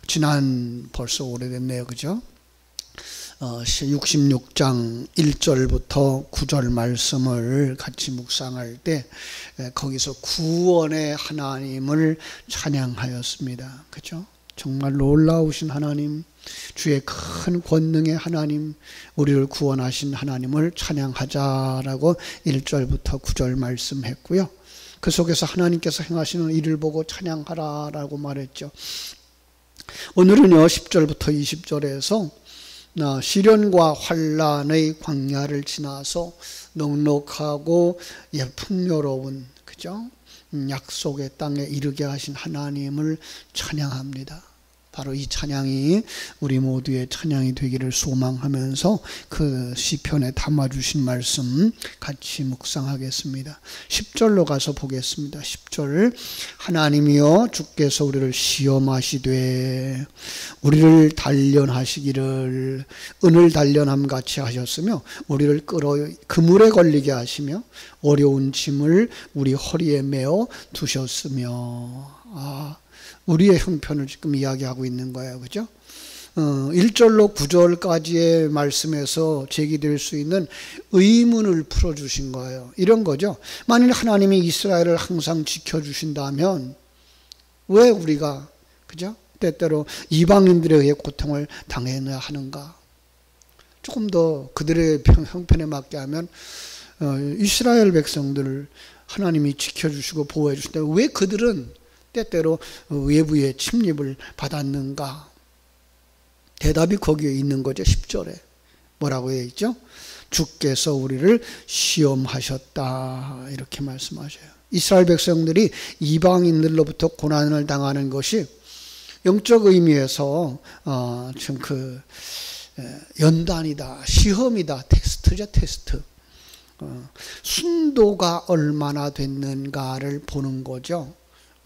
지난 벌써 오래됐네요. 그죠? 66장 1절부터 9절 말씀을 같이 묵상할 때 거기서 구원의 하나님을 찬양하였습니다. 그죠? 정말 놀라우신 하나님, 주의 큰 권능의 하나님, 우리를 구원하신 하나님을 찬양하자라고 1절부터 9절 말씀했고요. 그 속에서 하나님께서 행하시는 일을 보고 찬양하라라고 말했죠. 오늘은요 10절부터 20절에서 시련과 환난의 광야를 지나서 넉넉하고 풍요로운 그죠? 약속의 땅에 이르게 하신 하나님을 찬양합니다. 바로 이 찬양이 우리 모두의 찬양이 되기를 소망하면서 그 시편에 담아주신 말씀 같이 묵상하겠습니다. 10절로 가서 보겠습니다. 10절 하나님이여 주께서 우리를 시험하시되 우리를 단련하시기를 은을 단련함 같이 하셨으며 우리를 끌어 그물에 걸리게 하시며 어려운 짐을 우리 허리에 메어 두셨으며 우리의 형편을 지금 이야기하고 있는 거예요. 그죠? 1절로 9절까지의 말씀에서 제기될 수 있는 의문을 풀어주신 거예요. 이런 거죠. 만일 하나님이 이스라엘을 항상 지켜주신다면 왜 우리가 그죠? 때때로 이방인들에 의해 고통을 당해야 하는가? 조금 더 그들의 형편에 맞게 하면 이스라엘 백성들을 하나님이 지켜주시고 보호해 주실 때 왜 그들은 때때로 외부의 침입을 받았는가? 대답이 거기에 있는 거죠. 10절에 뭐라고 되어 있죠? 주께서 우리를 시험하셨다 이렇게 말씀하셔요. 이스라엘 백성들이 이방인들로부터 고난을 당하는 것이 영적 의미에서 지금 그 연단이다, 시험이다, 테스트죠, 테스트. 순도가 얼마나 됐는가를 보는 거죠.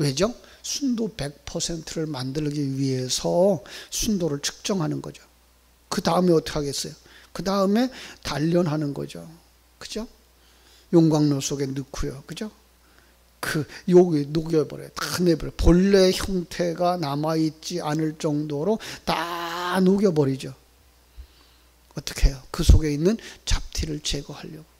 왜죠? 순도 100%를 만들기 위해서 순도를 측정하는 거죠. 그 다음에 어떻게 하겠어요? 그 다음에 단련하는 거죠. 그죠? 용광로 속에 넣고요. 그죠? 여기 녹여버려요. 다 내버려요. 본래 형태가 남아있지 않을 정도로 다 녹여버리죠. 어떻게 해요? 그 속에 있는 잡티를 제거하려고.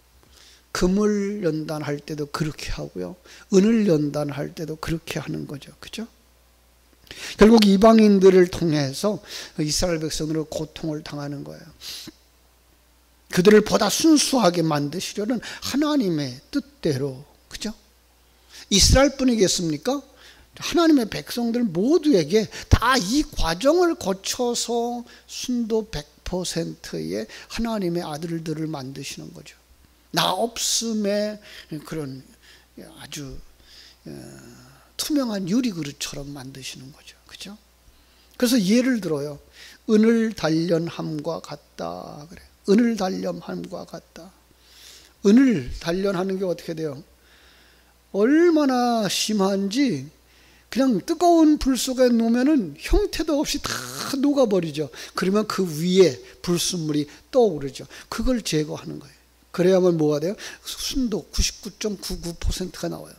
금을 연단할 때도 그렇게 하고요. 은을 연단할 때도 그렇게 하는 거죠. 그죠? 결국 이방인들을 통해서 이스라엘 백성으로 고통을 당하는 거예요. 그들을 보다 순수하게 만드시려는 하나님의 뜻대로. 그죠? 이스라엘 뿐이겠습니까? 하나님의 백성들 모두에게 다 이 과정을 거쳐서 순도 100%의 하나님의 아들들을 만드시는 거죠. 나 없음의 그런 아주 투명한 유리그릇처럼 만드시는 거죠. 그죠? 그래서 예를 들어요. 은을 단련함과 같다. 그래. 은을 단련함과 같다. 은을 단련하는 게 어떻게 돼요? 얼마나 심한지 그냥 뜨거운 불 속에 놓으면은 형태도 없이 다 녹아버리죠. 그러면 그 위에 불순물이 떠오르죠. 그걸 제거하는 거예요. 그래야만 뭐가 돼요? 순도 99.99%가 나와요.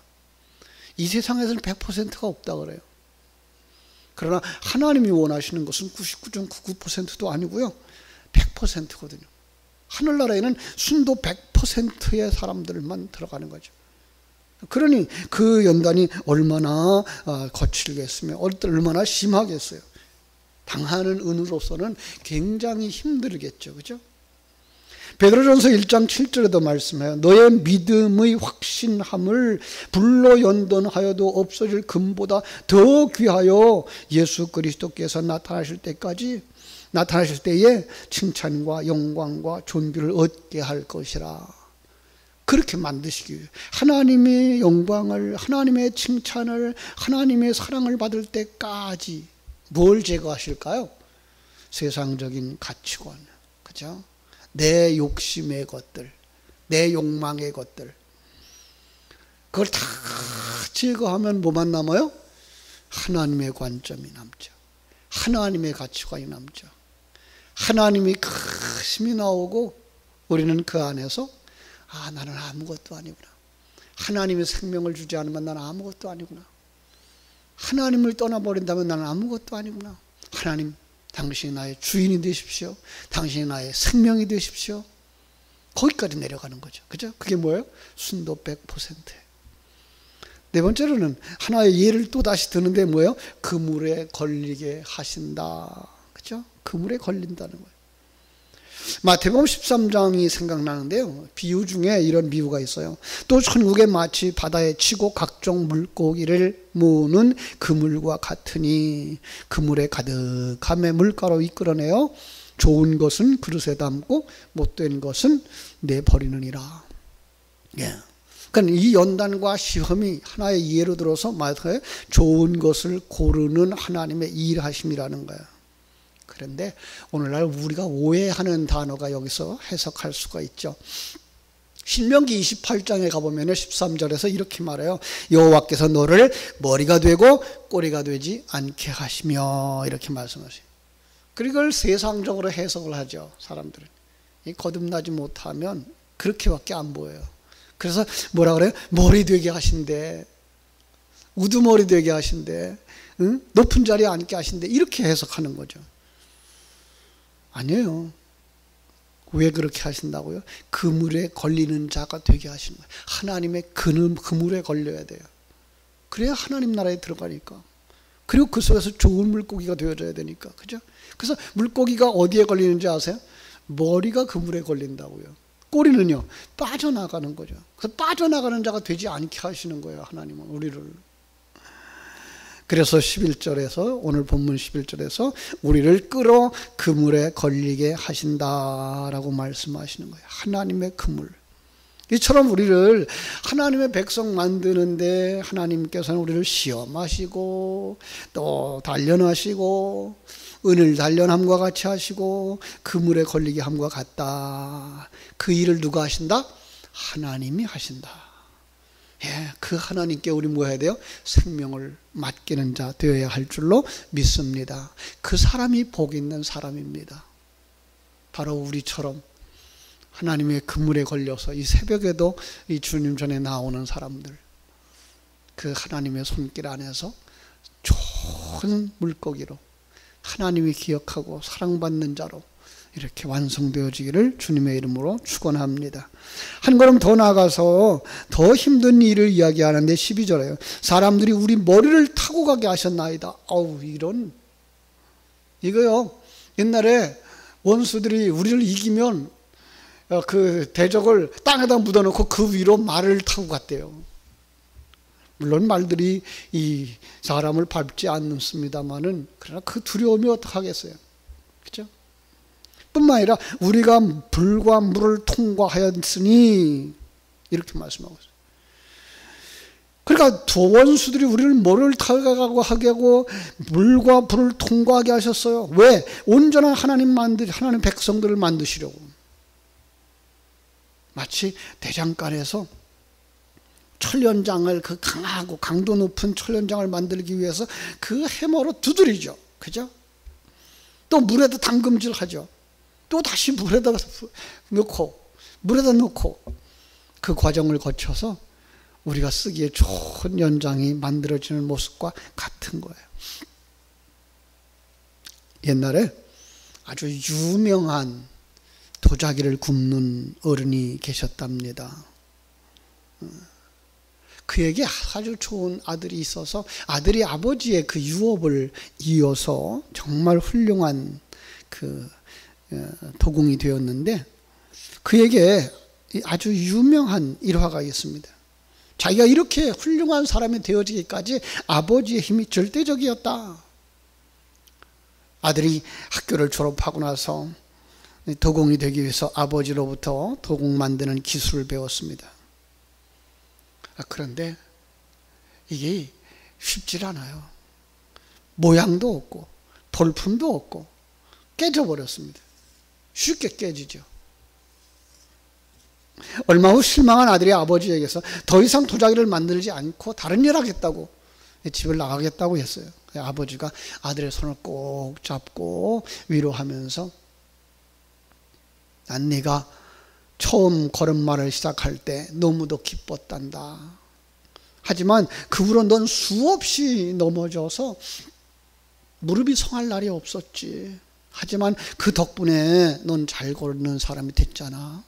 이 세상에서는 100%가 없다 그래요. 그러나 하나님이 원하시는 것은 99.99%도 아니고요. 100%거든요. 하늘나라에는 순도 100%의 사람들만 들어가는 거죠. 그러니 그 연단이 얼마나 거칠겠으며 얼마나 심하겠어요. 당하는 은으로서는 굉장히 힘들겠죠. 그죠? 베드로전서 1장 7절에도 말씀해요. 너의 믿음의 확신함을 불로 연단하여도 없어질 금보다 더 귀하여 예수 그리스도께서 나타나실 때에 칭찬과 영광과 존귀를 얻게 할 것이라. 그렇게 만드시기 위해 하나님의 영광을, 하나님의 칭찬을, 하나님의 사랑을 받을 때까지 뭘 제거하실까요? 세상적인 가치관, 그죠? 내 욕심의 것들, 내 욕망의 것들, 그걸 다 제거하면 뭐만 남아요? 하나님의 관점이 남죠. 하나님의 가치관이 남죠. 하나님이 큰 힘이 나오고 우리는 그 안에서 나는 아무것도 아니구나. 하나님의 생명을 주지 않으면 나는 아무것도 아니구나. 하나님을 떠나버린다면 나는 아무것도 아니구나. 하나님, 당신이 나의 주인이 되십시오. 당신이 나의 생명이 되십시오. 거기까지 내려가는 거죠. 그죠? 그게 뭐예요? 순도 100%예요. 네 번째로는 하나의 예를 또 다시 드는데 뭐예요? 그물에 걸리게 하신다. 그죠? 그물에 걸린다는 거예요. 마태복음 13장이 생각나는데요. 비유 중에 이런 비유가 있어요. 또 천국에 마치 바다에 치고 각종 물고기를 모으는 그물과 같으니 그물에 가득함에 물가로 이끌어내어 좋은 것은 그릇에 담고 못된 것은 내버리느니라. 예. 그러니까 이 연단과 시험이 하나의 예로 들어서 마태에 좋은 것을 고르는 하나님의 일하심이라는 거예요. 그런데 오늘날 우리가 오해하는 단어가 여기서 해석할 수가 있죠. 신명기 28장에 가보면 13절에서 이렇게 말해요. 여호와께서 너를 머리가 되고 꼬리가 되지 않게 하시며 이렇게 말씀하세요. 그걸 세상적으로 해석을 하죠. 사람들은 거듭나지 못하면 그렇게밖에 안 보여요. 그래서 뭐라 그래요? 머리 되게 하신대, 우두머리 되게 하신대, 응? 높은 자리에 앉게 하신대, 이렇게 해석하는 거죠. 아니에요. 왜 그렇게 하신다고요? 그물에 걸리는 자가 되게 하시는 거예요. 하나님의 그물에 걸려야 돼요. 그래야 하나님 나라에 들어가니까. 그리고 그 속에서 좋은 물고기가 되어져야 되니까. 그죠? 그래서 물고기가 어디에 걸리는지 아세요? 머리가 그물에 걸린다고요. 꼬리는요, 빠져나가는 거죠. 그래서 빠져나가는 자가 되지 않게 하시는 거예요, 하나님은 우리를. 그래서 11절에서, 오늘 본문 11절에서 우리를 끌어 그물에 걸리게 하신다라고 말씀하시는 거예요. 하나님의 그물. 이처럼 우리를 하나님의 백성 만드는데 하나님께서는 우리를 시험하시고 또 단련하시고 은을 단련함과 같이 하시고 그물에 걸리게 함과 같다. 그 일을 누가 하신다? 하나님이 하신다. 예, 그 하나님께 우리 뭐 해야 돼요? 생명을 맡기는 자 되어야 할 줄로 믿습니다. 그 사람이 복 있는 사람입니다. 바로 우리처럼 하나님의 그물에 걸려서 이 새벽에도 이 주님 전에 나오는 사람들, 그 하나님의 손길 안에서 좋은 물고기로 하나님이 기억하고 사랑받는 자로 이렇게 완성되어지기를 주님의 이름으로 축원합니다. 한 걸음 더 나아가서 더 힘든 일을 이야기하는데 12절에요. 사람들이 우리 머리를 타고 가게 하셨나이다. 아우, 이거요. 옛날에 원수들이 우리를 이기면 그 대적을 땅에다 묻어놓고 그 위로 말을 타고 갔대요. 물론 말들이 이 사람을 밟지 않습니다만은, 그러나 그 두려움이 어떡하겠어요. 그죠? 뿐만 아니라 우리가 불과 물을 통과하였으니 이렇게 말씀하고 있어요. 그러니까 원수들이 우리를 머리를 타고 하게 하고 물과 불을 통과하게 하셨어요. 왜? 온전한 하나님 백성들을 만드시려고. 마치 대장간에서 철연장을, 그 강하고 강도 높은 철연장을 만들기 위해서 그 해머로 두드리죠. 그죠? 또 물에다 담금질 하죠. 또 다시 물에다 넣고 그 과정을 거쳐서 우리가 쓰기에 좋은 연장이 만들어지는 모습과 같은 거예요. 옛날에 아주 유명한 도자기를 굽는 어른이 계셨답니다. 그에게 아주 좋은 아들이 있어서 아들이 아버지의 그 유업을 이어서 정말 훌륭한 그 도공이 되었는데, 그에게 아주 유명한 일화가 있습니다. 자기가 이렇게 훌륭한 사람이 되어지기까지 아버지의 힘이 절대적이었다. 아들이 학교를 졸업하고 나서 도공이 되기 위해서 아버지로부터 도공 만드는 기술을 배웠습니다. 그런데 이게 쉽지 않아요. 모양도 없고 볼품도 없고 깨져버렸습니다. 쉽게 깨지죠. 얼마 후 실망한 아들이 아버지에게서 더 이상 도자기를 만들지 않고 다른 일 하겠다고, 집을 나가겠다고 했어요. 아버지가 아들의 손을 꼭 잡고 위로하면서, 난 네가 처음 걸음마를 시작할 때 너무도 기뻤단다. 하지만 그 후로 넌 수없이 넘어져서 무릎이 성할 날이 없었지. 하지만 그 덕분에 넌 잘 걷는 사람이 됐잖아.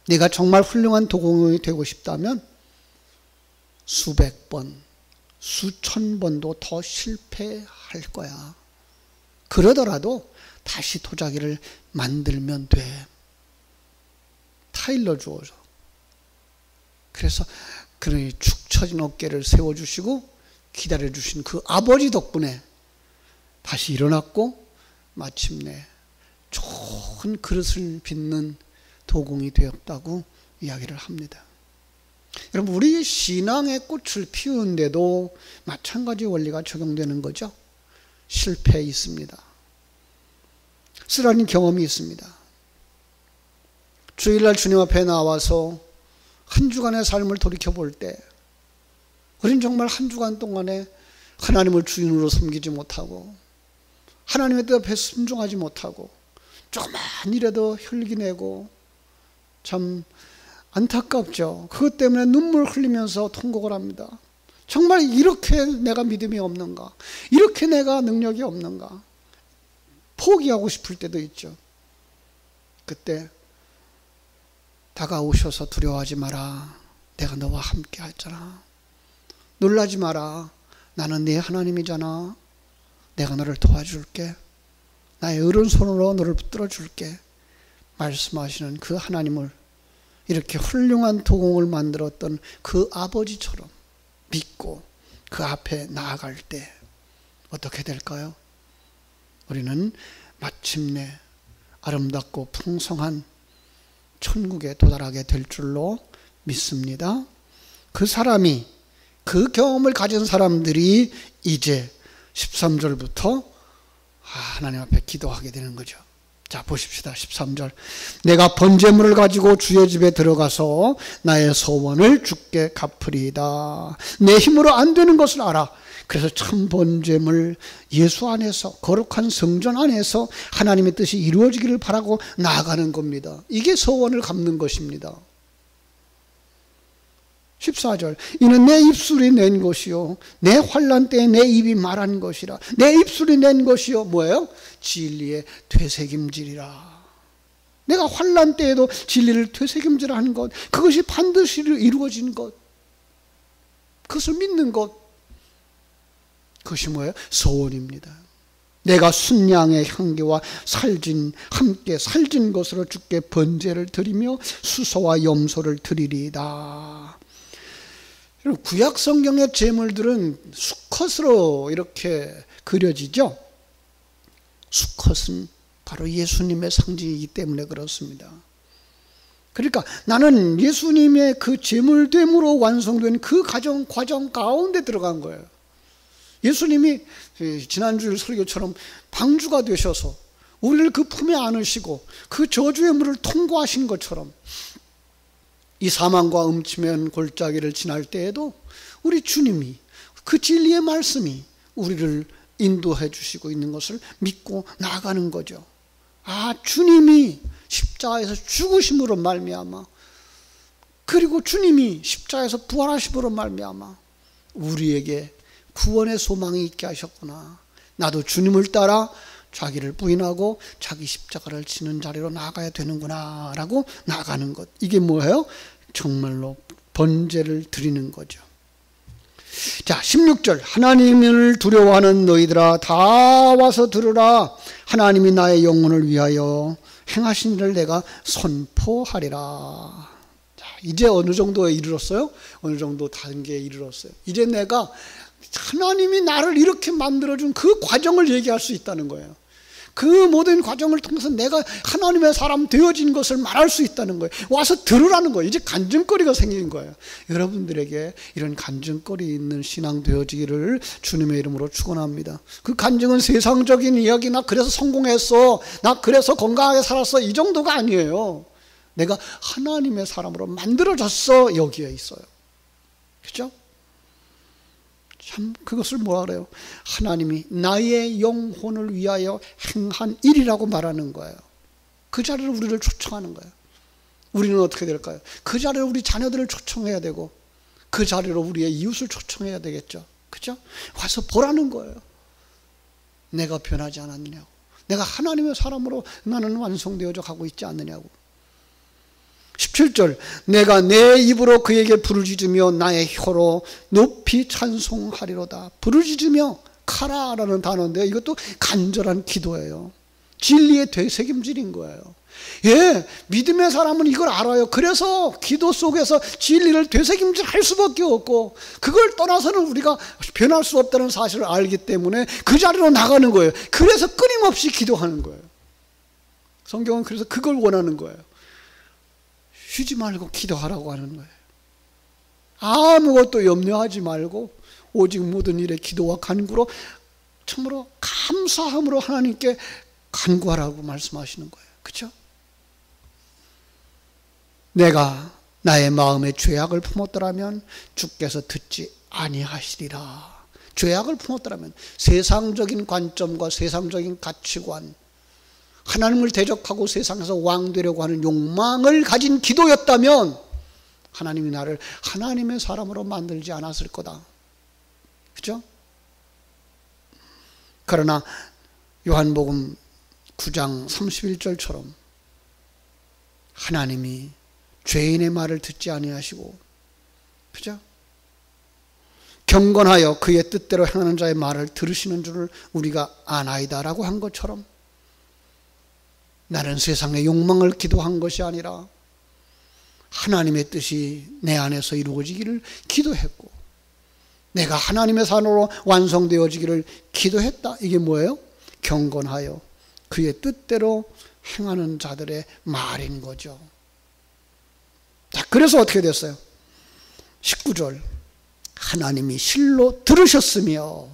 네가 정말 훌륭한 도공이 되고 싶다면 수백 번, 수천 번도 더 실패할 거야. 그러더라도 다시 도자기를 만들면 돼. 타일러 주어서. 그래서 그 축 처진 어깨를 세워주시고 기다려주신 그 아버지 덕분에 다시 일어났고 마침내 좋은 그릇을 빚는 도공이 되었다고 이야기를 합니다. 여러분, 우리 신앙의 꽃을 피우는데도 마찬가지 원리가 적용되는 거죠. 실패 있습니다. 쓰라린 경험이 있습니다. 주일날 주님 앞에 나와서 한 주간의 삶을 돌이켜볼 때 우린 정말 한 주간 동안에 하나님을 주인으로 섬기지 못하고 하나님의 뜻 앞에 순종하지 못하고 조그만 일에도 혈기내고 참 안타깝죠. 그것 때문에 눈물 흘리면서 통곡을 합니다. 정말 이렇게 내가 믿음이 없는가? 이렇게 내가 능력이 없는가? 포기하고 싶을 때도 있죠. 그때 다가오셔서 두려워하지 마라. 내가 너와 함께 하잖아. 놀라지 마라. 나는 네 하나님이잖아. 내가 너를 도와줄게. 나의 오른손으로 너를 붙들어 줄게. 말씀하시는 그 하나님을 이렇게 훌륭한 도공을 만들었던 그 아버지처럼 믿고 그 앞에 나아갈 때 어떻게 될까요? 우리는 마침내 아름답고 풍성한 천국에 도달하게 될 줄로 믿습니다. 그 사람이, 그 경험을 가진 사람들이 이제 13절부터 하나님 앞에 기도하게 되는 거죠. 자, 보십시다. 13절. 내가 번제물을 가지고 주의 집에 들어가서 나의 소원을 주께 갚으리이다. 내 힘으로 안 되는 것을 알아. 그래서 참 번제물, 예수 안에서, 거룩한 성전 안에서 하나님의 뜻이 이루어지기를 바라고 나아가는 겁니다. 이게 소원을 갚는 것입니다. 14절. 이는 내 입술이 낸 것이요 내 환난 때에 내 입이 말한 것이라. 내 입술이 낸 것이요 뭐예요? 진리의 되새김질이라. 내가 환난 때에도 진리를 되새김질하는 것, 그것이 반드시 이루어지는 것, 그것을 믿는 것, 그것이 뭐예요? 소원입니다. 내가 순양의 향기와 함께 살진 것으로 주께 번제를 드리며 수소와 염소를 드리리이다. 구약 성경의 제물들은 수컷으로 이렇게 그려지죠. 수컷은 바로 예수님의 상징이기 때문에 그렇습니다. 그러니까 나는 예수님의 그 제물됨으로 완성된 그 과정 가운데 들어간 거예요. 예수님이 지난주 설교처럼 방주가 되셔서 우리를 그 품에 안으시고 그 저주의 물을 통과하신 것처럼 이 사망과 음침한 골짜기를 지날 때에도 우리 주님이 그 진리의 말씀이 우리를 인도해 주시고 있는 것을 믿고 나아가는 거죠. 아, 주님이 십자가에서 죽으심으로 말미암아, 그리고 주님이 십자가에서 부활하심으로 말미암아 우리에게 구원의 소망이 있게 하셨구나. 나도 주님을 따라 자기를 부인하고 자기 십자가를 지는 자리로 나아가야 되는구나 라고 나아가는 것. 이게 뭐예요? 정말로 번제를 드리는 거죠. 자, 16절. 하나님을 두려워하는 너희들아 다 와서 들으라. 하나님이 나의 영혼을 위하여 행하신 일을 내가 선포하리라. 자, 이제 어느 정도에 이르렀어요? 어느 정도 단계에 이르렀어요. 이제 내가 하나님이 나를 이렇게 만들어준 그 과정을 얘기할 수 있다는 거예요. 그 모든 과정을 통해서 내가 하나님의 사람 되어진 것을 말할 수 있다는 거예요. 와서 들으라는 거예요. 이제 간증거리가 생긴 거예요. 여러분들에게 이런 간증거리 있는 신앙 되어지기를 주님의 이름으로 축원합니다. 그 간증은 세상적인 이야기나 그래서 성공했어, 나 그래서 건강하게 살았어, 이 정도가 아니에요. 내가 하나님의 사람으로 만들어졌어, 여기에 있어요. 그렇죠? 참 그것을 뭐라 그래요? 하나님이 나의 영혼을 위하여 행한 일이라고 말하는 거예요. 그 자리를 우리를 초청하는 거예요. 우리는 어떻게 될까요? 그 자리를 우리 자녀들을 초청해야 되고 그 자리로 우리의 이웃을 초청해야 되겠죠. 그죠? 와서 보라는 거예요. 내가 변하지 않았느냐고. 내가 하나님의 사람으로 나는 완성되어져 가고 있지 않느냐고. 17절, 내가 내 입으로 그에게 부르짖으며 나의 혀로 높이 찬송하리로다. 부르짖으며, 카라라는 단어인데 이것도 간절한 기도예요. 진리의 되새김질인 거예요. 예, 믿음의 사람은 이걸 알아요. 그래서 기도 속에서 진리를 되새김질할 수밖에 없고, 그걸 떠나서는 우리가 변할 수 없다는 사실을 알기 때문에 그 자리로 나가는 거예요. 그래서 끊임없이 기도하는 거예요. 성경은 그래서 그걸 원하는 거예요. 쉬지 말고 기도하라고 하는 거예요. 아무것도 염려하지 말고 오직 모든 일에 기도와 간구로 참으로 감사함으로 하나님께 간구하라고 말씀하시는 거예요. 그렇죠? 내가 나의 마음에 죄악을 품었더라면 주께서 듣지 아니하시리라. 죄악을 품었더라면, 세상적인 관점과 세상적인 가치관, 하나님을 대적하고 세상에서 왕되려고 하는 욕망을 가진 기도였다면 하나님이 나를 하나님의 사람으로 만들지 않았을 거다. 그렇죠? 그러나 요한복음 9장 31절처럼 하나님이 죄인의 말을 듣지 아니하시고, 그죠? 경건하여 그의 뜻대로 행하는 자의 말을 들으시는 줄을 우리가 아나이다라고 한 것처럼, 나는 세상의 욕망을 기도한 것이 아니라 하나님의 뜻이 내 안에서 이루어지기를 기도했고, 내가 하나님의 산으로 완성되어지기를 기도했다. 이게 뭐예요? 경건하여 그의 뜻대로 행하는 자들의 말인 거죠. 자, 그래서 어떻게 됐어요? 19절, 하나님이 실로 들으셨으며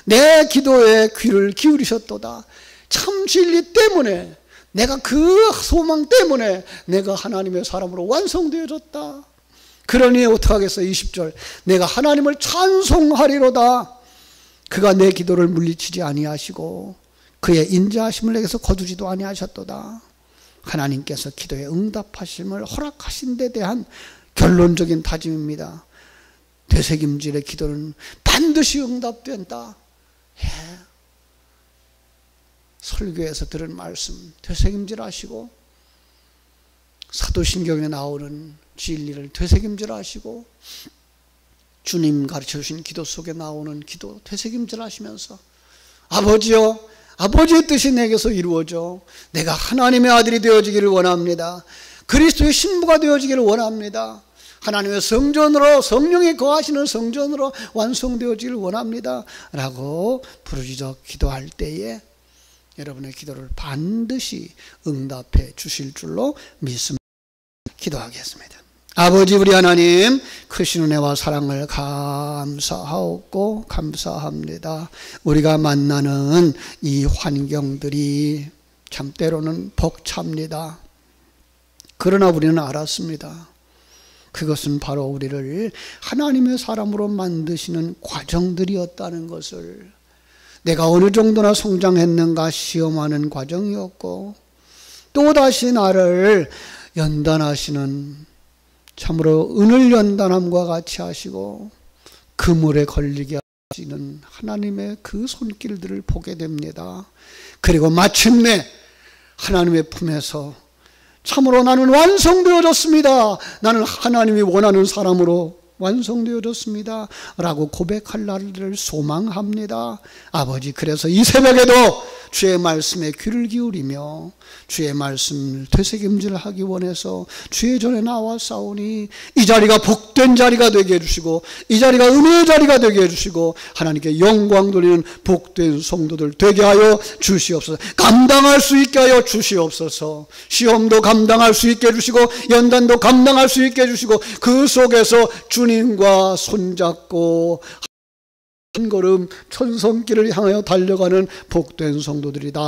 내 기도에 귀를 기울이셨도다. 참 진리 때문에, 내가 그 소망 때문에 내가 하나님의 사람으로 완성되어졌다. 그러니 어떻게 하겠어요? 20절, 내가 하나님을 찬송하리로다. 그가 내 기도를 물리치지 아니하시고 그의 인자하심을 내게서 거두지도 아니하셨도다. 하나님께서 기도에 응답하심을 허락하신 데 대한 결론적인 다짐입니다. 되새김질의 기도는 반드시 응답된다. 예. 설교에서 들은 말씀 되새김질하시고, 사도신경에 나오는 진리를 되새김질하시고, 주님 가르쳐주신 기도 속에 나오는 기도 되새김질하시면서, 아버지요, 아버지의 뜻이 내게서 이루어져 내가 하나님의 아들이 되어지기를 원합니다. 그리스도의 신부가 되어지기를 원합니다. 하나님의 성전으로, 성령이 거하시는 성전으로 완성되어지기를 원합니다 라고 부르짖어 기도할 때에 여러분의 기도를 반드시 응답해 주실 줄로 믿습니다. 기도하겠습니다. 아버지, 우리 하나님, 크신 은혜와 사랑을 감사하옵고 감사합니다. 우리가 만나는 이 환경들이 참 때로는 벅찹니다. 그러나 우리는 알았습니다. 그것은 바로 우리를 하나님의 사람으로 만드시는 과정들이었다는 것을, 내가 어느 정도나 성장했는가 시험하는 과정이었고, 또다시 나를 연단하시는, 참으로 은을 연단함과 같이 하시고 그물에 걸리게 하시는 하나님의 그 손길들을 보게 됩니다. 그리고 마침내 하나님의 품에서 참으로 나는 완성되어졌습니다, 나는 하나님이 원하는 사람으로 완성되어졌습니다 라고 고백할 날을 소망합니다. 아버지, 그래서 이 새벽에도 주의 말씀에 귀를 기울이며 주의 말씀을 되새김질하기 원해서 주의 전에 나와싸우니, 이 자리가 복된 자리가 되게 해주시고, 이 자리가 은혜의 자리가 되게 해주시고, 하나님께 영광 돌리는 복된 성도들 되게 하여 주시옵소서. 감당할 수 있게 하여 주시옵소서. 시험도 감당할 수 있게 해주시고, 연단도 감당할 수 있게 해주시고, 그 속에서 주님과 손잡고 한 걸음 천성길을 향하여 달려가는 복된 성도들이 다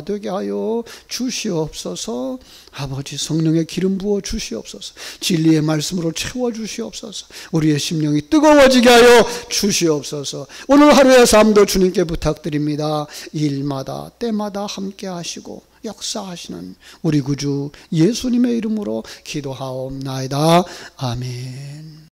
되게 하여 주시옵소서. 아버지, 성령의 기름 부어 주시옵소서. 진리의 말씀으로 채워 주시옵소서. 우리의 심령이 뜨거워지게 하여 주시옵소서. 오늘 하루의 삶도 주님께 부탁드립니다. 일마다 때마다 함께 하시고 역사하시는 우리 구주 예수님의 이름으로 기도하옵나이다. 아멘.